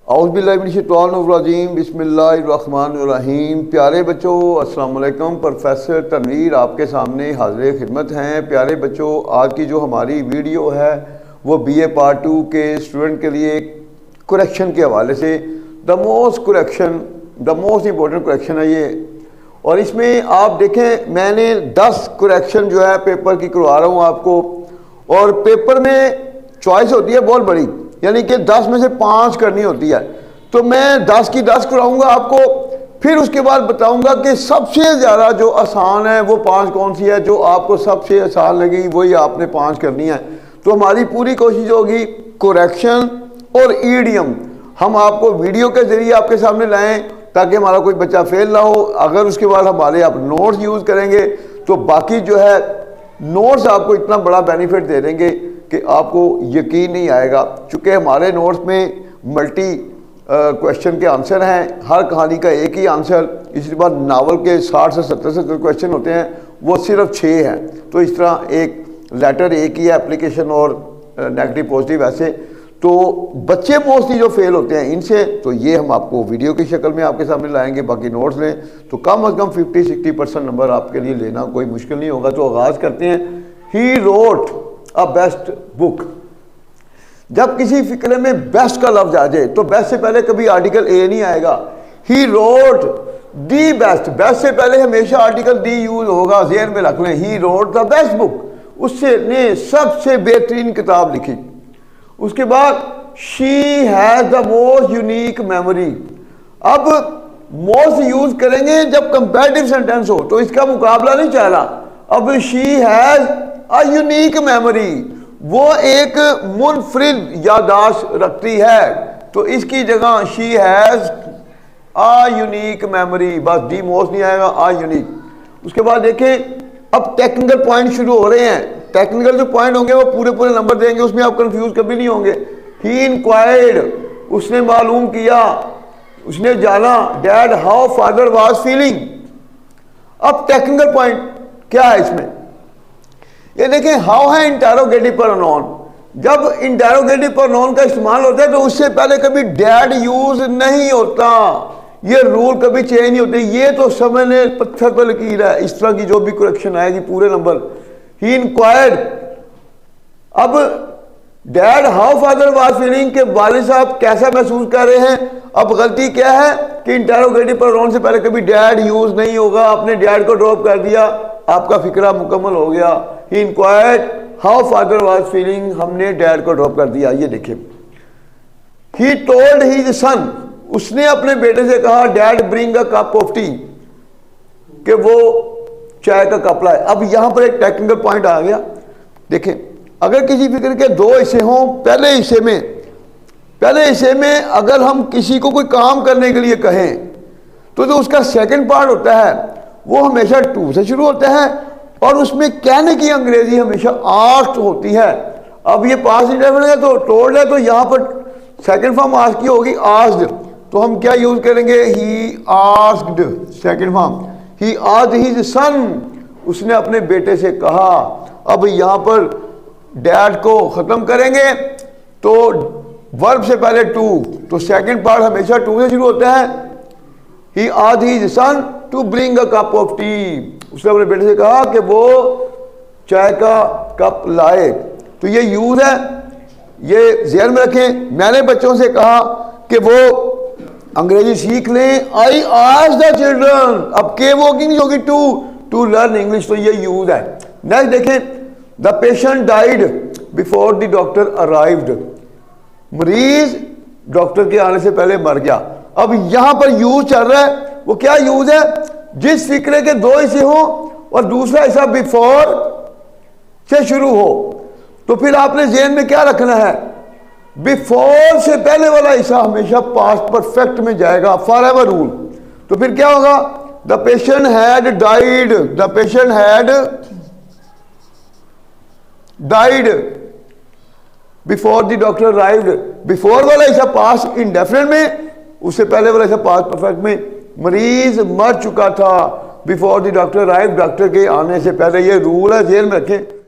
औज़ुबिल्लाहिमिनश्शैतानिर्रजीम बिस्मिल्लाहिर्रहमानिर्रहीम। प्यारे बच्चों अस्सलाम वालेकुम। प्रोफेसर तनवीर आपके सामने हाज़िर खिदमत हैं। प्यारे बच्चों, आज की जो हमारी वीडियो है वो BA पार्ट 2 के स्टूडेंट के लिए करेक्शन के हवाले से द मोस्ट इम्पोर्टेंट करेक्शन है ये। और इसमें आप देखें, मैंने 10 करेक्शन जो है पेपर की करवा रहा हूँ आपको। और पेपर में चॉइस होती है बहुत बड़ी, यानी कि 10 में से 5 करनी होती है। तो मैं 10 की 10 कराऊंगा आपको, फिर उसके बाद बताऊंगा कि सबसे ज़्यादा जो आसान है वो 5 कौन सी है। जो आपको सबसे आसान लगी वही आपने 5 करनी है। तो हमारी पूरी कोशिश होगी करेक्शन और ईडियम हम आपको वीडियो के ज़रिए आपके सामने लाएं, ताकि हमारा कोई बच्चा फेल ना हो। अगर उसके बाद हमारे आप नोट्स यूज़ करेंगे तो बाकी जो है नोट्स आपको इतना बड़ा बेनिफिट दे देंगे कि आपको यकीन नहीं आएगा। चूँकि हमारे नोट्स में मल्टी क्वेश्चन के आंसर हैं, हर कहानी का एक ही आंसर। इसके बाद नावल के 60 से 70 क्वेश्चन होते हैं, वो सिर्फ 6 हैं। तो इस तरह एक लेटर एक ही है, एप्लीकेशन और नेगेटिव पॉजिटिव ऐसे। तो बच्चे मोस्टली जो फेल होते हैं इनसे, तो ये हम आपको वीडियो की शक्ल में आपके सामने लाएंगे। बाकी नोट्स लें तो कम अज़ कम 50-60% नंबर आपके लिए लेना कोई मुश्किल नहीं होगा। तो आगाज़ करते हैं। He wrote a best book. जब किसी फिक्रे में बेस्ट का लफ्ज आ जाए तो बेस्ट से पहले कभी आर्टिकल ए नहीं आएगा। He wrote the best, best से पहले हमेशा आर्टिकल दी यूज होगा, ज़हन में रख लें। He wrote the best book, उससे ने सबसे बेहतरीन किताब लिखी। उसके बाद she has the most unique memory. अब मोस्ट यूज करेंगे जब कंपैरेटिव सेंटेंस हो, तो इसका मुकाबला नहीं चाह रहा। अब she has a unique memory, वो एक मुनफरिद यादाश्त रखती है, तो इसकी जगह she has a unique memory. बस डी मोस्ट नहीं आएगा, अ यूनिक। उसके बाद देखें, अब टेक्निकल पॉइंट शुरू हो रहे हैं। टेक्निकल जो पॉइंट होंगे वो पूरे नंबर देंगे, उसमें आप कंफ्यूज कभी नहीं होंगे। ही इंक्वायर्ड, उसने मालूम किया, उसने जाना। Dad how father was feeling. अब टेक्निकल पॉइंट क्या है इसमें, ये देखें। हाउ है इंटेरोगेटिव प्रोनाउन। जब इंटेरोगेटिव प्रोनाउन का इस्तेमाल होता है तो उससे पहले कभी डैड यूज नहीं होता। ये रूल कभी चेंज नहीं होते। ये तो समझने पत्थर पर लकीर है। इस तरह की जो भी करेक्शन आएगी पूरे नंबर। ही इंक्वायर्ड, अब dad how father was feeling के वालिद साहब कैसा महसूस कर रहे हैं। अब गलती क्या है कि इंटेरोगेटिव प्रोनाउन से पहले कभी डैड यूज नहीं होगा। आपने डैड को ड्रॉप कर दिया, आपका फिक्रा मुकम्मल हो गया। He inquired how father was feeling, हमने डैड को ड्रॉप कर दिया। ये देखिए, ही टोल्ड हिज सन, उसने अपने बेटे से कहा dad bring a cup of T, कि वो चाय का कप लाए। अब यहां पर एक टेक्निकल पॉइंट आ गया। देखें, अगर किसी फिक्र के 2 हिस्से हों, पहले हिस्से में अगर हम किसी को कोई काम करने के लिए कहें तो जो उसका सेकंड पार्ट होता है वो हमेशा टू से शुरू होता है, और उसमें कहने की अंग्रेजी हमेशा आस्क्ड होती है। अब ये पास्ट इंडेफिनिट है तो टोल्ड है, तो यहां पर सेकंड फॉर्म आस्क की होगी, आस्क्ड। तो हम क्या यूज करेंगे, he asked. Second form, he asked his सन, उसने अपने बेटे से कहा। अब यहां पर डैड को खत्म करेंगे तो वर्ब से पहले टू, तो सेकंड पार्ट हमेशा टू से शुरू होता है। He asked his son to bring a cup of tea, उसने अपने बेटे से कहा कि वो चाय का कप लाए। तो ये यूज है, ये ध्यान में रखें। मैंने बच्चों से कहा कि वो अंग्रेजी सीख लें। आई आस्क्ड द चिल्ड्रन, अब के वो की नहीं होगी, टू लर्न इंग्लिश, तो ये यूज है। नेक्स्ट देखें, the patient died before the doctor arrived, मरीज डॉक्टर के आने से पहले मर गया। अब यहां पर यूज चल रहा है, वो क्या यूज है, जिस फिक्रे के 2 हिस्से हो और दूसरा हिस्सा बिफोर से शुरू हो, तो फिर आपने ज़हन में क्या रखना है, बिफोर से पहले वाला हिस्सा हमेशा पास्ट परफेक्ट में जाएगा, फॉरएवर रूल। तो फिर क्या होगा, the patient had died, the patient had died before the doctor arrived. Before वाला हिस्सा पास्ट इंडेफिनिट में, उससे पहले वाला हिस्सा पास्ट परफेक्ट में। मरीज मर चुका था before the doctor arrived, doctor के आने से पहले। ये रूल है, जेल में रखें।